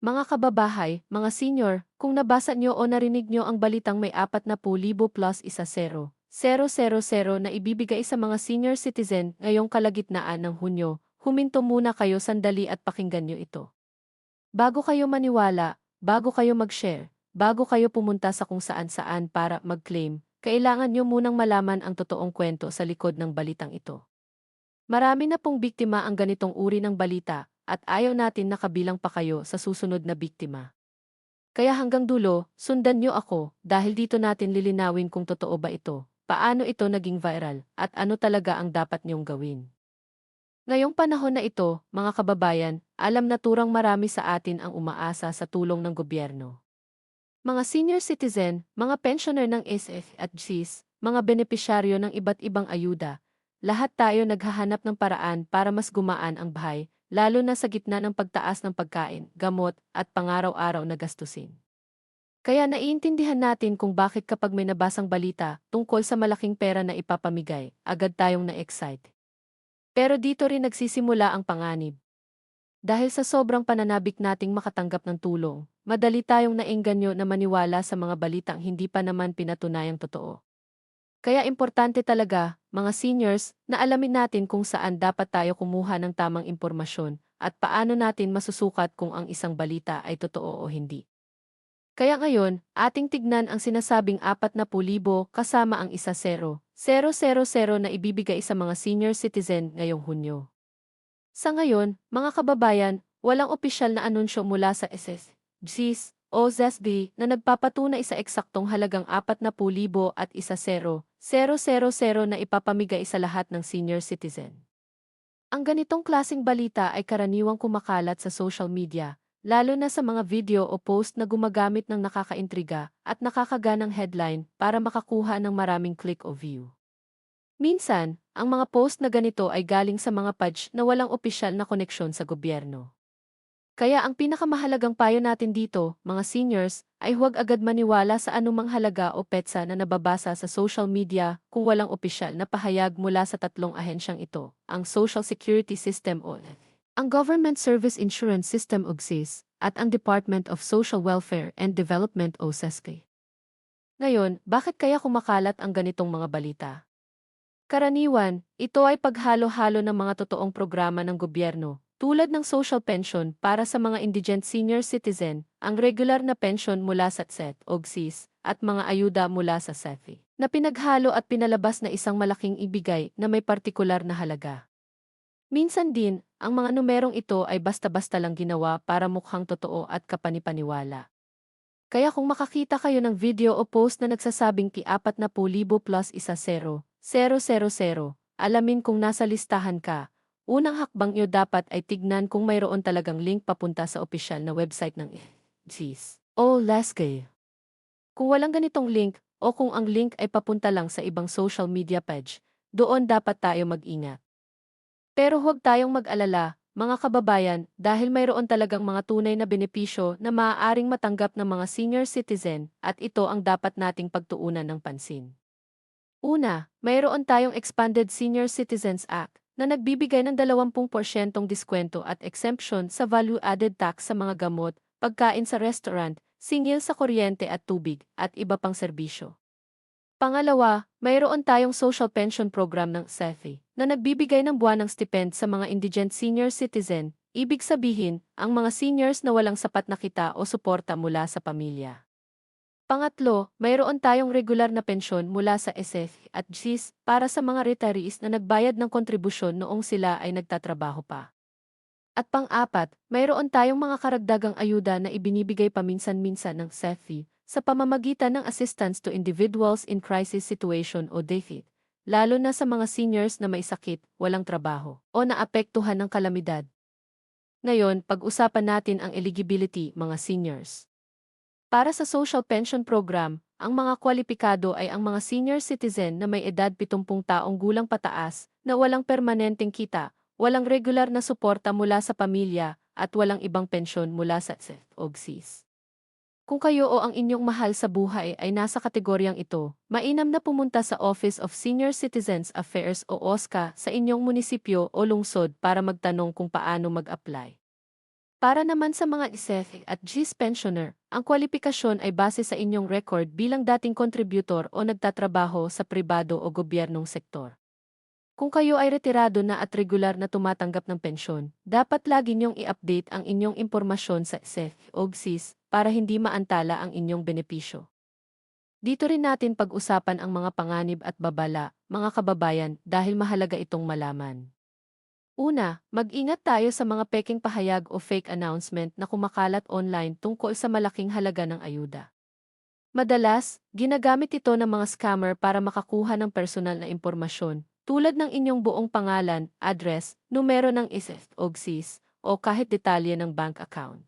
Mga kababahay, mga senior, kung nabasa nyo o narinig nyo ang balitang may 40,000 plus isa zero na ibibigay sa mga senior citizen ngayong kalagitnaan ng Hunyo, huminto muna kayo sandali at pakinggan nyo ito. Bago kayo maniwala, bago kayo mag-share, bago kayo pumunta sa kung saan-saan para mag-claim, kailangan nyo munang malaman ang totoong kwento sa likod ng balitang ito. Marami na pong biktima ang ganitong uri ng balita, at ayaw natin na kabilang pa kayo sa susunod na biktima. Kaya hanggang dulo, sundan nyo ako, dahil dito natin lilinawin kung totoo ba ito, paano ito naging viral, at ano talaga ang dapat nyong gawin. Ngayong panahon na ito, mga kababayan, alam na turang marami sa atin ang umaasa sa tulong ng gobyerno. Mga senior citizen, mga pensioner ng SF at GSIS, mga benepisyaryo ng iba't ibang ayuda, lahat tayo naghahanap ng paraan para mas gumaan ang buhay, lalo na sa gitna ng pagtaas ng pagkain, gamot, at pangaraw-araw na gastusin. Kaya naiintindihan natin kung bakit kapag may nabasang balita tungkol sa malaking pera na ipapamigay, agad tayong na-excite. Pero dito rin nagsisimula ang panganib. Dahil sa sobrang pananabik nating makatanggap ng tulong, madali tayong naengganyo na maniwala sa mga balitang hindi pa naman pinatunayang totoo. Kaya importante talaga, mga seniors, na alamin natin kung saan dapat tayo kumuha ng tamang impormasyon at paano natin masusukat kung ang isang balita ay totoo o hindi. Kaya ngayon, ating tignan ang sinasabing 40,000 kasama ang isa na ibibigay sa mga senior citizen ngayong Hunyo. Sa ngayon, mga kababayan, walang opisyal na anunsyo mula sa SS, GSIS, o ZESB na nagpapatunay sa eksaktong halagang 40,000 at isa na ipapamigay sa lahat ng senior citizen. Ang ganitong klasing balita ay karaniwang kumakalat sa social media, lalo na sa mga video o post na gumagamit ng nakakaintriga at nakakaganang headline para makakuha ng maraming click o view. Minsan, ang mga post na ganito ay galing sa mga page na walang opisyal na koneksyon sa gobyerno. Kaya ang pinakamahalagang payo natin dito, mga seniors, ay huwag agad maniwala sa anumang halaga o petsa na nababasa sa social media kung walang opisyal na pahayag mula sa tatlong ahensyang ito, ang Social Security System o ang Government Service Insurance System o GSIS, at ang Department of Social Welfare and Development o SESC. Ngayon, bakit kaya kumakalat ang ganitong mga balita? Karaniwan, ito ay paghalo-halo ng mga totoong programa ng gobyerno, tulad ng social pension para sa mga indigent senior citizen, ang regular na pension mula sa TSET o GSIS, at mga ayuda mula sa SEFI, na pinaghalo at pinalabas na isang malaking ibigay na may partikular na halaga. Minsan din, ang mga numerong ito ay basta-basta lang ginawa para mukhang totoo at kapanipaniwala. Kaya kung makakita kayo ng video o post na nagsasabing ki-40,000 plus isa alamin kung nasa listahan ka. Unang hakbang nyo dapat ay tignan kung mayroon talagang link papunta sa opisyal na website ng GSIS o LASG. Kung walang ganitong link o kung ang link ay papunta lang sa ibang social media page, doon dapat tayo mag-ingat. Pero huwag tayong mag-alala, mga kababayan, dahil mayroon talagang mga tunay na benepisyo na maaaring matanggap ng mga senior citizen at ito ang dapat nating pagtuunan ng pansin. Una, mayroon tayong Expanded Senior Citizens Act na nagbibigay ng 20% diskwento at exemption sa value-added tax sa mga gamot, pagkain sa restaurant, singil sa kuryente at tubig, at iba pang serbisyo. Pangalawa, mayroon tayong Social Pension Program ng SEFI na nagbibigay ng buwanang stipend sa mga indigent senior citizen, ibig sabihin, ang mga seniors na walang sapat na kita o suporta mula sa pamilya. Pangatlo, mayroon tayong regular na pensyon mula sa SF at GSIS para sa mga retirees na nagbayad ng kontribusyon noong sila ay nagtatrabaho pa. At pang-apat, mayroon tayong mga karagdagang ayuda na ibinibigay paminsan-minsan ng SEFI sa pamamagitan ng Assistance to Individuals in Crisis Situation o DAFID, lalo na sa mga seniors na may sakit, walang trabaho, o naapektuhan ng kalamidad. Ngayon, pag-usapan natin ang eligibility, mga seniors. Para sa Social Pension Program, ang mga kwalipikado ay ang mga senior citizen na may edad 70 taong gulang pataas, na walang permanenteng kita, walang regular na suporta mula sa pamilya, at walang ibang pensyon mula sa SEF o GSIS. Kung kayo o ang inyong mahal sa buhay ay nasa kategoryang ito, mainam na pumunta sa Office of Senior Citizens Affairs o OSCA sa inyong munisipyo o lungsod para magtanong kung paano mag-apply. Para naman sa mga ISEF at GIS pensioner, ang kwalifikasyon ay base sa inyong record bilang dating kontributor o nagtatrabaho sa pribado o gobyernong sektor. Kung kayo ay retirado na at regular na tumatanggap ng pensyon, dapat lagi niyong i-update ang inyong impormasyon sa ISEF o GSIS para hindi maantala ang inyong benepisyo. Dito rin natin pag-usapan ang mga panganib at babala, mga kababayan, dahil mahalaga itong malaman. Una, mag-ingat tayo sa mga peking pahayag o fake announcement na kumakalat online tungkol sa malaking halaga ng ayuda. Madalas, ginagamit ito ng mga scammer para makakuha ng personal na impormasyon, tulad ng inyong buong pangalan, address, numero ng ISEF o GSIS, o kahit detalye ng bank account.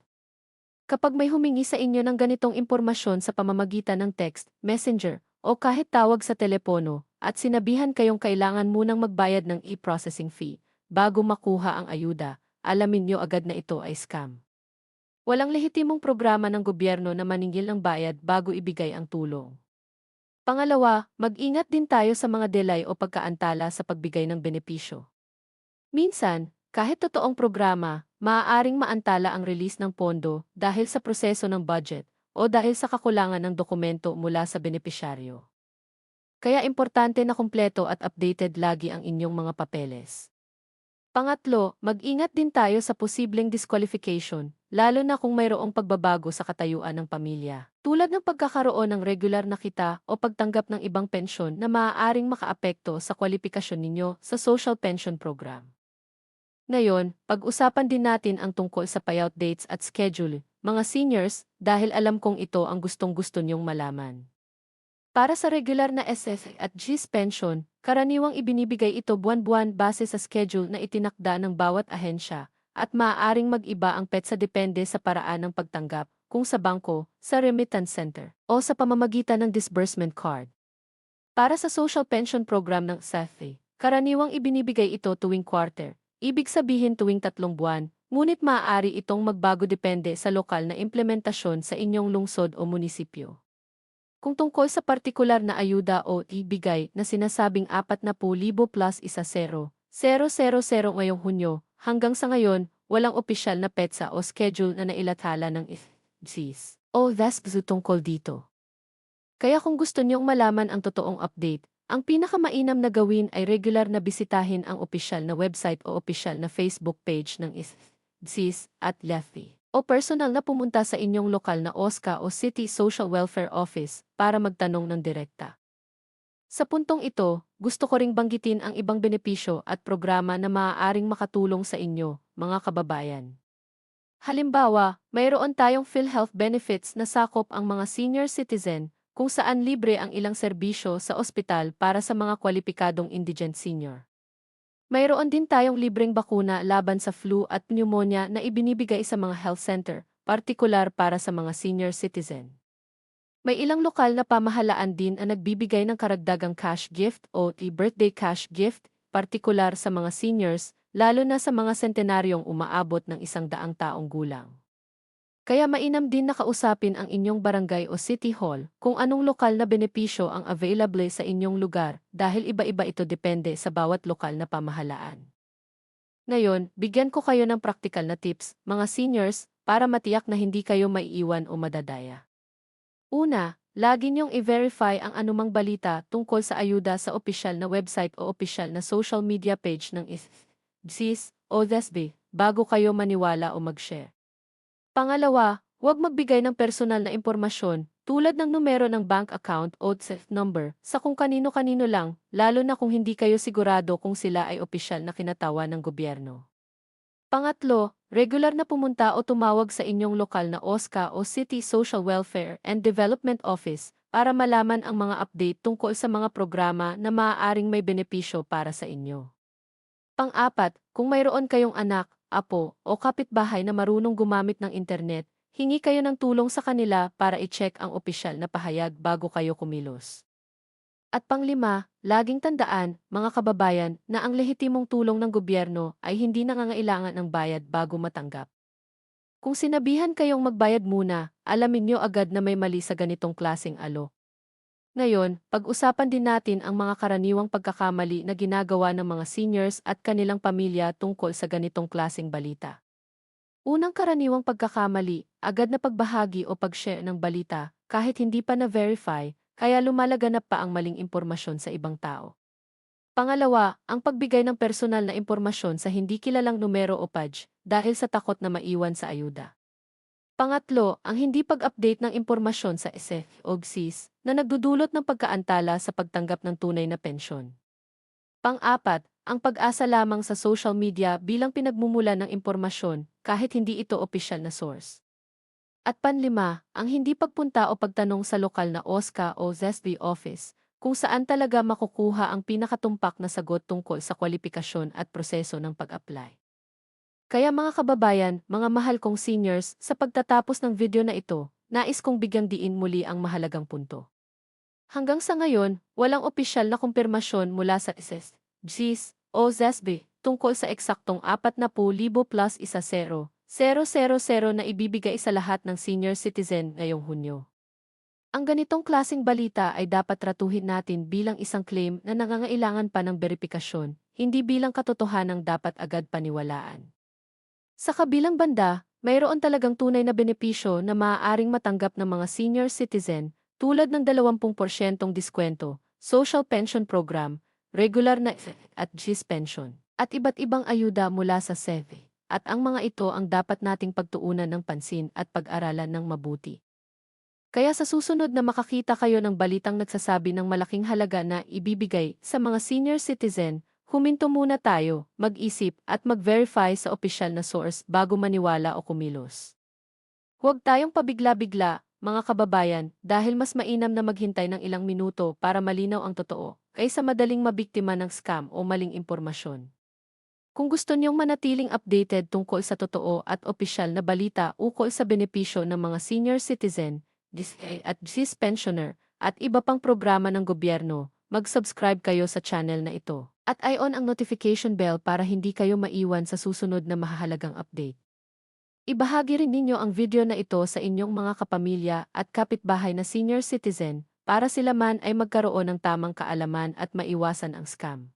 Kapag may humingi sa inyo ng ganitong impormasyon sa pamamagitan ng text, messenger, o kahit tawag sa telepono, at sinabihan kayong kailangan munang magbayad ng e-processing fee, bago makuha ang ayuda, alamin nyo agad na ito ay scam. Walang lehitimong programa ng gobyerno na maningil ng bayad bago ibigay ang tulong. Pangalawa, mag-ingat din tayo sa mga delay o pagkaantala sa pagbigay ng benepisyo. Minsan, kahit totoong programa, maaaring maantala ang release ng pondo dahil sa proseso ng budget o dahil sa kakulangan ng dokumento mula sa benepisyaryo. Kaya importante na kumpleto at updated lagi ang inyong mga papeles. Pangatlo, mag-ingat din tayo sa posibleng disqualification, lalo na kung mayroong pagbabago sa katayuan ng pamilya. Tulad ng pagkakaroon ng regular na kita o pagtanggap ng ibang pensyon na maaaring makaapekto sa kwalifikasyon ninyo sa social pension program. Ngayon, pag-usapan din natin ang tungkol sa payout dates at schedule, mga seniors, dahil alam kong ito ang gustong-gusto niyong malaman. Para sa regular na SF at GIS pension, karaniwang ibinibigay ito buwan-buwan base sa schedule na itinakda ng bawat ahensya, at maaaring mag-iba ang petsa depende sa paraan ng pagtanggap, kung sa bangko, sa remittance center, o sa pamamagitan ng disbursement card. Para sa social pension program ng SAFE, karaniwang ibinibigay ito tuwing quarter, ibig sabihin tuwing 3 buwan, ngunit maaari itong magbago depende sa lokal na implementasyon sa inyong lungsod o munisipyo. Kung tungkol sa partikular na ayuda o ibigay na sinasabing 40,000 plus 10,000 ngayong Hunyo, hanggang sa ngayon, walang opisyal na petsa o schedule na nailathala ng IFGS o VASPZU tungkol dito. Kaya kung gusto niyong malaman ang totoong update, ang pinakamainam na gawin ay regular na bisitahin ang opisyal na website o opisyal na Facebook page ng IFGS at LEFI, o personal na pumunta sa inyong lokal na OSCA o City Social Welfare Office para magtanong ng direkta. Sa puntong ito, gusto ko ring banggitin ang ibang benepisyo at programa na maaaring makatulong sa inyo, mga kababayan. Halimbawa, mayroon tayong PhilHealth benefits na sakop ang mga senior citizen, kung saan libre ang ilang serbisyo sa ospital para sa mga kwalipikadong indigent senior. Mayroon din tayong libreng bakuna laban sa flu at pneumonia na ibinibigay sa mga health center, partikular para sa mga senior citizen. May ilang lokal na pamahalaan din ang nagbibigay ng karagdagang cash gift o birthday cash gift, partikular sa mga seniors, lalo na sa mga sentenaryong umaabot ng 100 taong gulang. Kaya mainam din na kausapin ang inyong barangay o city hall kung anong lokal na benepisyo ang available sa inyong lugar dahil iba-iba ito depende sa bawat lokal na pamahalaan. Ngayon, bigyan ko kayo ng praktikal na tips, mga seniors, para matiyak na hindi kayo maiiwan o madadaya. Una, lagi niyong i-verify ang anumang balita tungkol sa ayuda sa opisyal na website o opisyal na social media page ng IFGS o DESB bago kayo maniwala o mag-share. Pangalawa, huwag magbigay ng personal na impormasyon tulad ng numero ng bank account o CEF number sa kung kanino-kanino lang, lalo na kung hindi kayo sigurado kung sila ay opisyal na kinatawa ng gobyerno. Pangatlo, regular na pumunta o tumawag sa inyong lokal na OSCA o City Social Welfare and Development Office para malaman ang mga update tungkol sa mga programa na maaaring may benepisyo para sa inyo. Pang-apat, kung mayroon kayong anak, apo, o kapitbahay na marunong gumamit ng internet, hingi kayo ng tulong sa kanila para i-check ang opisyal na pahayag bago kayo kumilos. At panglima, laging tandaan, mga kababayan, na ang lehitimong tulong ng gobyerno ay hindi nangangailangan ng bayad bago matanggap. Kung sinabihan kayong magbayad muna, alamin nyo agad na may mali sa ganitong klaseng alok. Ngayon, pag-usapan din natin ang mga karaniwang pagkakamali na ginagawa ng mga seniors at kanilang pamilya tungkol sa ganitong klaseng balita. Unang karaniwang pagkakamali, agad na pagbahagi o pag-share ng balita kahit hindi pa na-verify, kaya lumalaganap pa ang maling impormasyon sa ibang tao. Pangalawa, ang pagbigay ng personal na impormasyon sa hindi kilalang numero o page dahil sa takot na maiwan sa ayuda. Pangatlo, ang hindi pag-update ng impormasyon sa SF o GSIS na nagdudulot ng pagkaantala sa pagtanggap ng tunay na pensyon. Pang-apat, ang pag-asa lamang sa social media bilang pinagmumula ng impormasyon kahit hindi ito opisyal na source. At panlima, ang hindi pagpunta o pagtanong sa lokal na OSCA o ZESB office kung saan talaga makukuha ang pinakatumpak na sagot tungkol sa kwalifikasyon at proseso ng pag-apply. Kaya mga kababayan, mga mahal kong seniors, sa pagtatapos ng video na ito, nais kong bigyang diin muli ang mahalagang punto. Hanggang sa ngayon, walang opisyal na kumpirmasyon mula sa SS, GIS, o ZESB tungkol sa eksaktong 40,000 plus 10,000 na ibibigay sa lahat ng senior citizen ngayong Hunyo. Ang ganitong klasing balita ay dapat tratuhin natin bilang isang claim na nangangailangan pa ng beripikasyon, hindi bilang katotohanang dapat agad paniwalaan. Sa kabilang banda, mayroon talagang tunay na benepisyo na maaaring matanggap ng mga senior citizen tulad ng 20% diskwento, social pension program, regular na at GIS pension, at iba't ibang ayuda mula sa SEVI. At ang mga ito ang dapat nating pagtuunan ng pansin at pag-aralan ng mabuti. Kaya sa susunod na makakita kayo ng balitang nagsasabi ng malaking halaga na ibibigay sa mga senior citizen, huminto muna tayo, mag-isip at mag-verify sa opisyal na source bago maniwala o kumilos. Huwag tayong pabigla-bigla, mga kababayan, dahil mas mainam na maghintay ng ilang minuto para malinaw ang totoo, kaysa madaling mabiktima ng scam o maling impormasyon. Kung gusto niyong manatiling updated tungkol sa totoo at opisyal na balita ukol sa benepisyo ng mga senior citizen, DSA at GIS pensioner, at iba pang programa ng gobyerno, mag-subscribe kayo sa channel na ito. At i-on ang notification bell para hindi kayo maiwan sa susunod na mahalagang update. Ibahagi rin ninyo ang video na ito sa inyong mga kapamilya at kapitbahay na senior citizen para sila man ay magkaroon ng tamang kaalaman at maiwasan ang scam.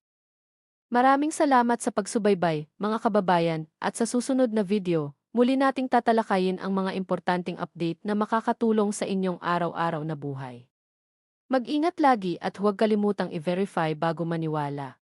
Maraming salamat sa pagsubaybay, mga kababayan, at sa susunod na video, muli nating tatalakayin ang mga importanteng update na makakatulong sa inyong araw-araw na buhay. Mag-ingat lagi at huwag kalimutang i-verify bago maniwala.